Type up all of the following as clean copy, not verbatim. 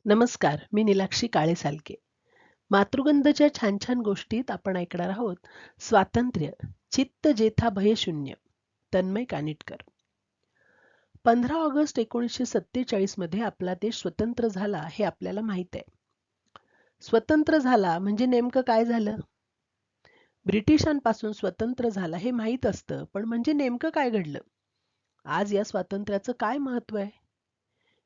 नमस्कार, मी नीलाक्षी काळे सालके. मातृगंधच्या छान छान गोष्टीत आपण ऐकणार आहोत स्वातंत्र्य, चित्त जेथा भय शून्य, तन्मय कानिटकर. 15 ऑगस्ट 1947 मध्ये आपला देश स्वतंत्र झाला हे आपल्याला माहित आहे. स्वतंत्र झाला म्हणजे नेमकं काय झालं? ब्रिटिशांपासून स्वतंत्र झाला हे माहीत असतं, पण म्हणजे नेमकं काय घडलं? आज या स्वातंत्र्याचं काय महत्व आहे?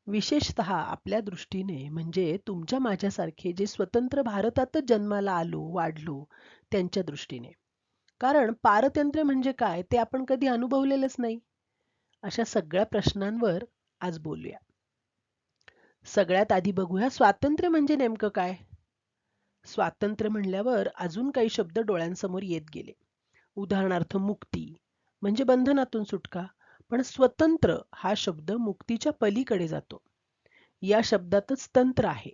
विशेषतः आपल्या दृष्टीने म्हणजे तुमच्या माझ्यासारखे जे स्वतंत्र भारतातच जन्माला आलो, वाढलो त्यांच्या दृष्टीने. कारण पारतंत्र्य म्हणजे काय ते आपण कधी अनुभवलेलंच नाही. अशा सगळ्या प्रश्नांवर आज बोलूया. सगळ्यात आधी बघूया स्वातंत्र्य म्हणजे नेमकं काय? स्वातंत्र्य म्हणल्यावर अजून काही शब्द डोळ्यांसमोर येत गेले. उदाहरणार्थ मुक्ती म्हणजे बंधनातून सुटका. पण स्वतंत्र हा शब्द मुक्तीच्या पलीकडे जातो. या शब्दातच तंत्र आहे.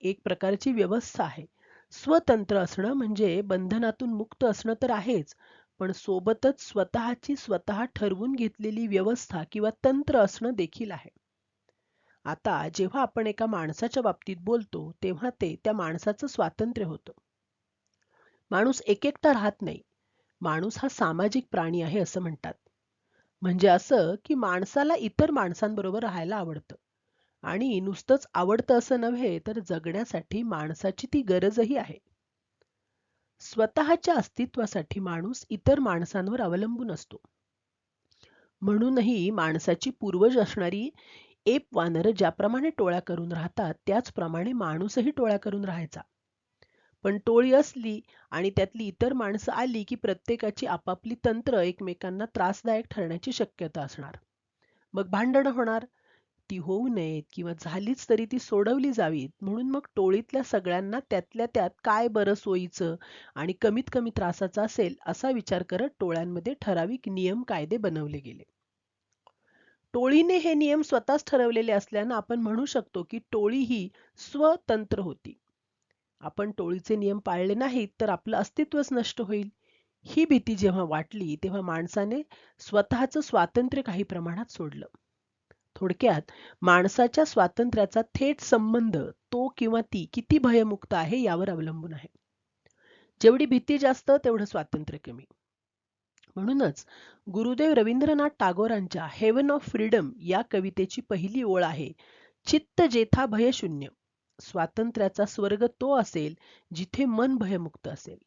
एक प्रकारची व्यवस्था आहे. स्वतंत्र असणं म्हणजे बंधनातून मुक्त असणं तर आहेच, पण सोबतच स्वतःची स्वतः ठरवून घेतलेली व्यवस्था किंवा तंत्र असणं देखील आहे. आता जेव्हा आपण एका माणसाच्या बाबतीत बोलतो, तेव्हा ते त्या माणसाचं स्वातंत्र्य होतं. माणूस एकटा राहत नाही. माणूस हा सामाजिक प्राणी आहे असं म्हणतात. म्हणजे असं की माणसाला इतर माणसांबरोबर राहायला आवडतं. आणि नुसतंच आवडतं असं नव्हे, तर जगण्यासाठी माणसाची ती गरजही आहे. स्वतःच्या अस्तित्वासाठी माणूस इतर माणसांवर अवलंबून असतो. म्हणूनही माणसाची पूर्वज असणारी एप वानरं ज्याप्रमाणे टोळ्या करून राहतात, त्याचप्रमाणे माणूसही टोळ्या करून राहायचा. पण टोळी असली आणि त्यातली इतर माणसं आली की प्रत्येकाची आपापली तंत्र एकमेकांना त्रासदायक ठरण्याची शक्यता असणार. मग भांडणं होणार. ती होऊ नयेत किंवा झालीच तरी ती सोडवली जावीत म्हणून मग टोळीतल्या सगळ्यांना त्यातल्या त्यात काय बरं सोयीचं आणि कमीत कमी त्रासाचं असेल असा विचार करत टोळ्यांमध्ये ठराविक नियम कायदे बनवले गेले. टोळीने हे नियम स्वतःच ठरवलेले असल्यानं आपण म्हणू शकतो की टोळी ही स्वतंत्र होती. आपण टोळीचे नियम पाळले नाहीत तर आपलं अस्तित्वच नष्ट होईल. ही भीती जेव्हा वाटली तेव्हा माणसाने स्वतःचं स्वातंत्र्य काही प्रमाणात सोडलं. थोडक्यात माणसाच्या स्वातंत्र्याचा थेट संबंध तो किंवा ती किती भयमुक्त आहे यावर अवलंबून आहे. जेवढी भीती जास्त तेवढं स्वातंत्र्य कमी. म्हणूनच गुरुदेव रवींद्रनाथ टागोरांच्या हेवन ऑफ फ्रीडम या कवितेची पहिली ओळ आहे, चित्त जेथा भय शून्य. स्वातंत्र्याचा स्वर्ग तो असेल जिथे मन भयमुक्त असेल.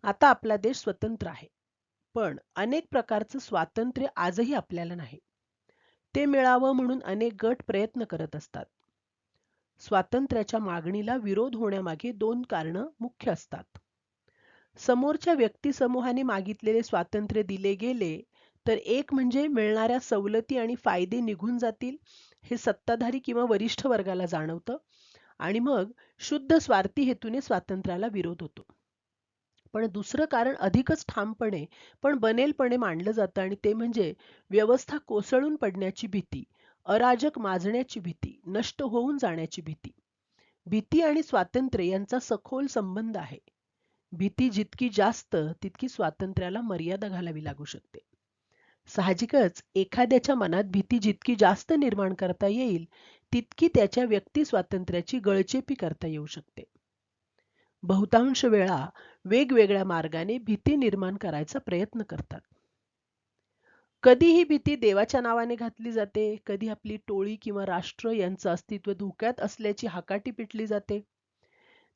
आता आपला देश स्वतंत्र आहे, पण अनेक प्रकारचं स्वातंत्र्य आजही आपल्याला नाही. ते मिळावं म्हणून अनेक गट प्रयत्न करत असतात. स्वातंत्र्याच्या मागणीला विरोध होण्यामागे दोन कारणं मुख्य असतात. समोरच्या व्यक्तिसमूहाने मागितलेले स्वातंत्र्य दिले गेले तर एक म्हणजे मिळणाऱ्या सवलती आणि फायदे निघून जातील हे सत्ताधारी किंवा वरिष्ठ वर्गाला जाणवतं आणि मग शुद्ध स्वार्थी हेतूने स्वातंत्र्याला विरोध होतो. पण दुसरं कारण अधिकच ठामपणे पण बनेलपणे मांडलं जातं आणि ते म्हणजे व्यवस्था कोसळून पडण्याची भीती, अराजक माजण्याची भीती, नष्ट होऊन जाण्याची भीती. भीती आणि स्वातंत्र्य यांचा सखोल संबंध आहे. भीती जितकी जास्त तितकी स्वातंत्र्याला मर्यादा घालावी लागू शकते. साहजिकच एखाद्याच्या मनात भीती जितकी जास्त निर्माण करता येईल तितकी त्याच्या व्यक्ती स्वातंत्र्याची गळचेपी करता येऊ शकते. बहुतांश वेळा वेगवेगळ्या मार्गाने भीती निर्माण करायचा प्रयत्न करतात. कधी ही भीती देवाच्या नावाने घातली जाते, कधी आपली टोळी किंवा राष्ट्र यांचं अस्तित्व धोक्यात असल्याची हाकाटी पिटली जाते.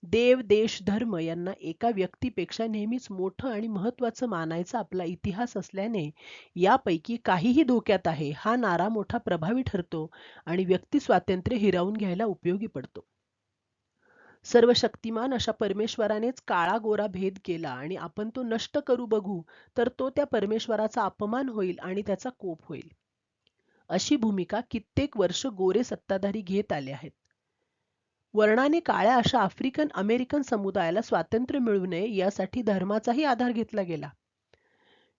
देव, देश, धर्म यांना एका व्यक्तीपेक्षा नेहमीच मोठं आणि महत्वाचं मानायचा आपला इतिहास असल्याने यापैकी काहीही धोक्यात आहे हा नारा मोठा प्रभावी ठरतो आणि व्यक्ती स्वातंत्र्य हिरावून घ्यायला उपयोगी पडतो. सर्व शक्तिमान अशा परमेश्वरानेच काळा गोरा भेद केला आणि आपण तो नष्ट करू बघू तर तो त्या परमेश्वराचा अपमान होईल आणि त्याचा कोप होईल. अशी भूमिका कित्येक वर्ष गोरे सत्ताधारी घेत आले आहेत. वर्णाने काळ्या अशा आफ्रिकन अमेरिकन समुदायाला स्वातंत्र्य मिळू नये यासाठी धर्माचाही आधार घेतला गेला.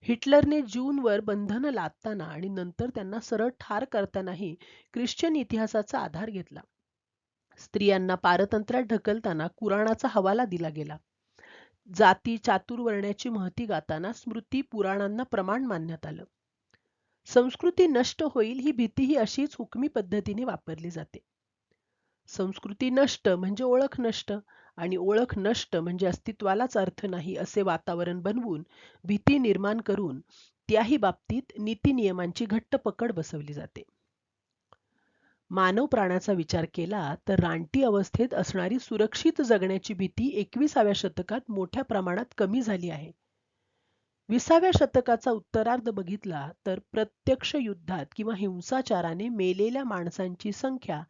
हिटलरने ज्यूंवर बंधनं लादताना आणि नंतर त्यांना सरळ ठार करतानाही ख्रिश्चन इतिहासाचा आधार घेतला. स्त्रियांना पारतंत्र्यात ढकलताना कुराणाचा हवाला दिला गेला. जाती चातुर्वर्ण्याची महती गाताना स्मृती पुराणांना प्रमाण मानण्यात आलं. संस्कृती नष्ट होईल ही भीती ही अशीच हुकमी पद्धतीने वापरली जाते. संस्कृती नष्ट म्हणजे ओळख नष्ट आणि ओळख नष्ट म्हणजे अस्तित्वालाच अर्थ नाही असे वातावरण बनवून भीती निर्माण करून त्याही बाबतीत नीती-नियमांची घट्ट पकड बसवली जाते. मानव प्राण्याचा विचार केला तर रानटी अवस्थेत असणारी सुरक्षित जगण्याची भीती 21व्या शतकात मोठ्या प्रमाणात कमी झाली आहे. 20व्या शतकाचा उत्तरार्ध बघितला तर प्रत्यक्ष युद्धात किंवा हिंसाचाराने मेलेल्या माणसांची संख्या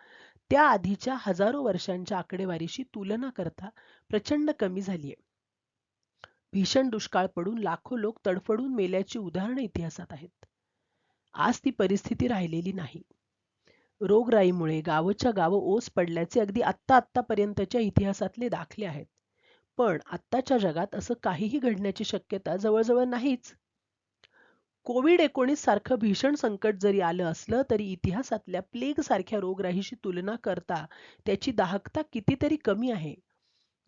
त्या आधीच्या हजारो वर्षांच्या आकडेवारीशी तुलना करता प्रचंड कमी झाली आहे. भीषण दुष्काळ पडून लाखो लोक तडफडून मेल्याची उदाहरणं इतिहासात आहेत. आज ती परिस्थिती राहिलेली नाही. रोगराईमुळे गावच्या गावं ओस पडल्याचे अगदी आत्तापर्यंतच्या इतिहासातले दाखले आहेत. पण आत्ताच्या जगात असं काहीही घडण्याची शक्यता जवळजवळ नाहीच. कोविड-19 सारखं भीषण संकट जरी आलं असलं तरी इतिहासातल्या प्लेग सारख्या रोगराईशी तुलना करता त्याची दाहकता कितीतरी कमी आहे.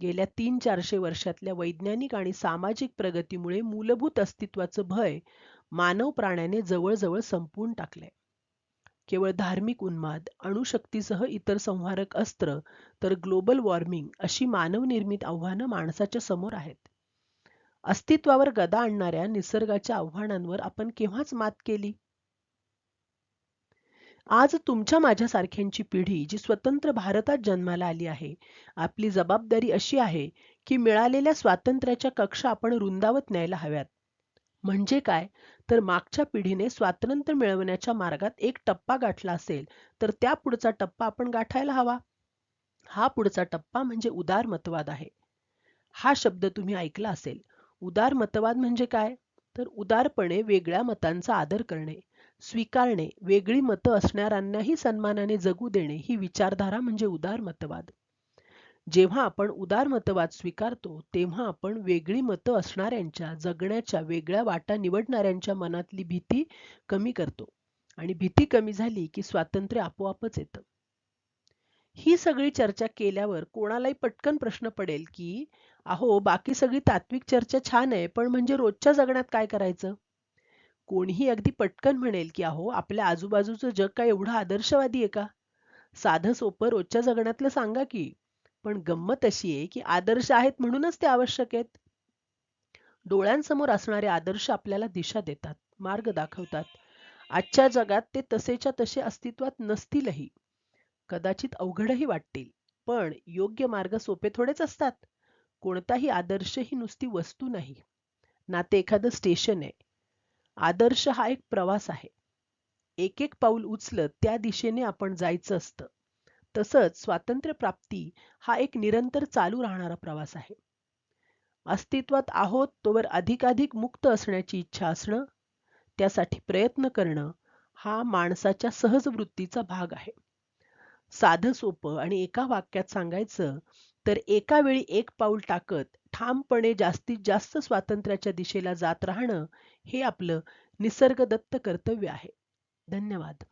गेल्या 300-400 वर्षातल्या वैज्ञानिक आणि सामाजिक प्रगतीमुळे मूलभूत अस्तित्वाचं भय मानव प्राण्याने जवळजवळ संपवून टाकलंय. केवळ धार्मिक उन्माद, अणुशक्तीसह इतर संहारक अस्त्र तर ग्लोबल वॉर्मिंग अशी मानवनिर्मित आव्हानं माणसाच्या समोर आहेत. अस्तित्वावर गदा आणणाऱ्या निसर्गाच्या आव्हानांवर आपण केव्हाच मात केली? आज तुमच्या माझ्यासारख्यांची पिढी जी स्वतंत्र भारतात जन्माला आली आहे, आपली जबाबदारी अशी आहे की मिळालेल्या स्वातंत्र्याच्या कक्षा आपण रुंदावत न्यायला हव्यात. म्हणजे काय? तर मागच्या पिढीने स्वातंत्र्य मिळवण्याच्या मार्गात एक टप्पा गाठला असेल तर त्या पुढचा टप्पा आपण गाठायला हवा. हा पुढचा टप्पा म्हणजे उदारमतवाद आहे. हा शब्द तुम्ही ऐकला असेल. उदारमतवाद म्हणजे काय? तर उदारपणे वेगळ्या मतांचा आदर करणे, स्वीकारणे, वेगळी मतं असणाऱ्यांनाही सन्मानाने जगू देणे ही विचारधारा म्हणजे उदारमतवाद. जेव्हा आपण उदारमतवाद स्वीकारतो तेव्हा आपण वेगळी मतं असणाऱ्यांच्या जगण्याच्या वेगळ्या वाटा निवडणाऱ्यांच्या मनातली भीती कमी करतो आणि भीती कमी झाली की स्वातंत्र्य आपोआपच येतं. ही सगळी चर्चा केल्यावर कोणालाही पटकन प्रश्न पडेल की अहो बाकी सगळी तात्विक चर्चा छान आहे पण म्हणजे रोजच्या जगण्यात काय करायचं? कोणीही अगदी पटकन म्हणेल की अहो आपल्या आजूबाजूचं जग काय एवढं आदर्शवादी आहे का? साधं सोपं रोजच्या जगण्यातलं सांगा की. पण गंमत अशी आहे की आदर्श आहेत म्हणूनच ते आवश्यक आहेत. डोळ्यांसमोर असणारे आदर्श आपल्याला दिशा देतात, मार्ग दाखवतात. आजच्या जगात ते तसेच्या तसे अस्तित्वात नसतीलही. कदाचित अवघडही वाटतील. पण योग्य मार्ग सोपे थोडेच असतात. कोणताही आदर्श ही नुसती वस्तू नाही, ना ते एखादं स्टेशन आहे. आदर्श हा एक प्रवास आहे. एक एक पाऊल उचलत त्या दिशेने आपण जायचं असतं. तसंच स्वातंत्र्य प्राप्ती हा एक निरंतर चालू राहणारा प्रवास आहे. अस्तित्वात आहोत तोवर अधिकाधिक मुक्त असण्याची इच्छा असणं, त्यासाठी प्रयत्न करणं हा माणसाच्या सहज वृत्तीचा भाग आहे. साधं सोपं आणि एका वाक्यात सांगायचं तर एका वेळी एक पाऊल टाकत ठामपणे जास्तीत जास्त स्वातंत्र्याच्या दिशेला जात राहणं हे आपलं निसर्गदत्त कर्तव्य आहे. धन्यवाद.